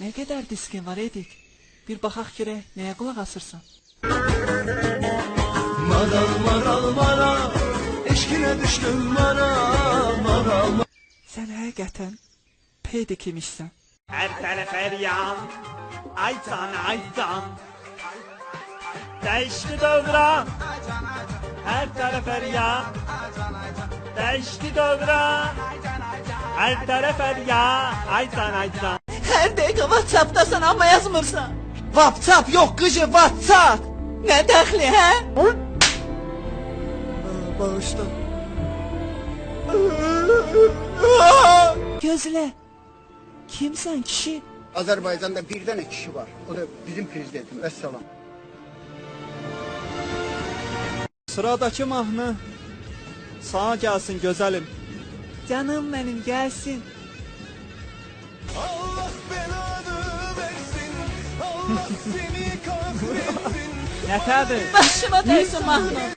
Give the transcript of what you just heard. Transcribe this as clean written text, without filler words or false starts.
Ne kadar diskin var Edik? Bir baxaq görək, nəyə qulaq asırsan? Maral maral maral, eşkine düştüm maral maral maral. Sən həqiqətən Pedik imişsən. Her taraf her yan, aytan aytan. Değişti dövran, her taraf her yan. Değişti dövran, her taraf her yan, aytan aytan. Hər dəqiqə WhatsApp-dasan, amma yazmırsan. WhatsApp yok kızı, WhatsApp. Nə dəxli, hə? Bağışla. Gözlə. Kimsən kişi? Azərbaycanda bir dənə kişi var. O da bizim prezidentim. Vəssalam. Sıradaki mahnı sana gelsin güzelim. Canım mənim, gəlsin. Allah belanı versin. Allah seni kahretsin. Yeterdir. Başıma dəysin mahnı.